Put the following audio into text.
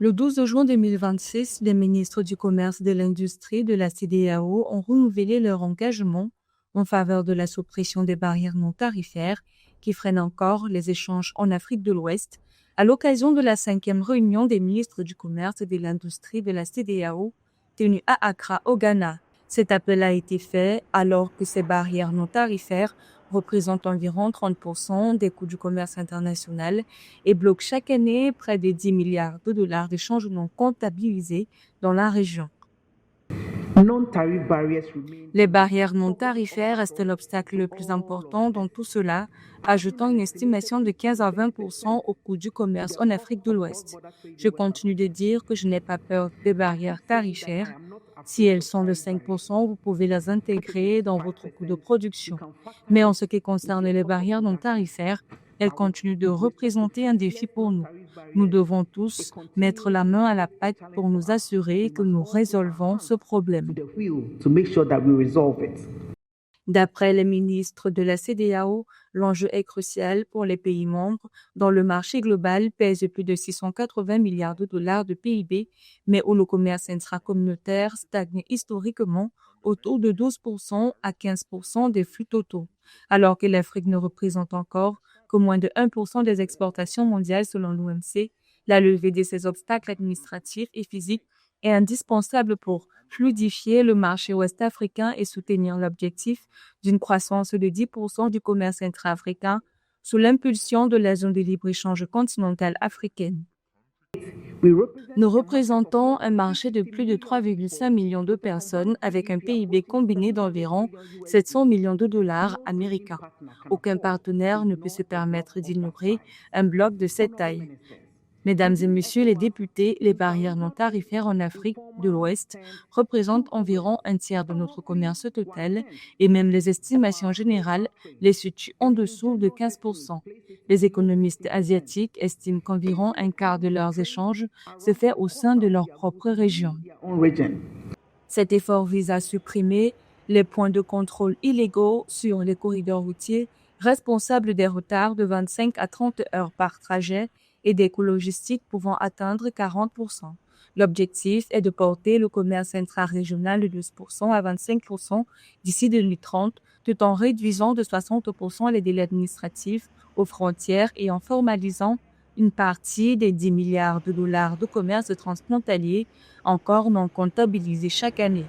Le 12 juin 2026, les ministres du Commerce et de l'Industrie de la CEDEAO ont renouvelé leur engagement en faveur de la suppression des barrières non tarifaires qui freinent encore les échanges en Afrique de l'Ouest à l'occasion de la 5e réunion des ministres du Commerce et de l'Industrie de la CEDEAO tenue à Accra, au Ghana. Cet appel a été fait alors que ces barrières non tarifaires représentent environ 30% des coûts du commerce international et bloquent chaque année près de 10 milliards de dollars d'échanges non comptabilisés dans la région. Les barrières non tarifaires restent l'obstacle le plus important dans tout cela, ajoutant une estimation de 15 à 20% au coût du commerce en Afrique de l'Ouest. Je continue de dire que je n'ai pas peur des barrières tarifaires. Si elles sont de 5%, vous pouvez les intégrer dans votre coût de production. Mais en ce qui concerne les barrières non tarifaires, elles continuent de représenter un défi pour nous. Nous devons tous mettre la main à la pâte pour nous assurer que nous résolvons ce problème. D'après les ministres de la CEDEAO, l'enjeu est crucial pour les pays membres dont le marché global pèse plus de 680 milliards de dollars de PIB, mais où le commerce intracommunautaire stagne historiquement autour de 12% à 15% des flux totaux, alors que l'Afrique ne représente encore que moins de 1% des exportations mondiales selon l'OMC. La levée de ces obstacles administratifs et physiques est indispensable pour fluidifier le marché ouest-africain et soutenir l'objectif d'une croissance de 10% du commerce intra-africain sous l'impulsion de la zone de libre-échange continentale africaine. Nous représentons un marché de plus de 3,5 millions de personnes avec un PIB combiné d'environ 700 millions de dollars américains. Aucun partenaire ne peut se permettre d'ignorer un bloc de cette taille. Mesdames et messieurs les députés, les barrières non tarifaires en Afrique de l'Ouest représentent environ un tiers de notre commerce total et même les estimations générales les situent en dessous de 15%. Les économistes asiatiques estiment qu'environ un quart de leurs échanges se fait au sein de leur propre région. Cet effort vise à supprimer les points de contrôle illégaux sur les corridors routiers responsables des retards de 25 à 30 heures par trajet et des coûts logistiques pouvant atteindre 40%. L'objectif est de porter le commerce intra-régional de 12% à 25% d'ici 2030, tout en réduisant de 60% les délais administratifs aux frontières et en formalisant une partie des 10 milliards de dollars de commerce transfrontalier encore non comptabilisés chaque année.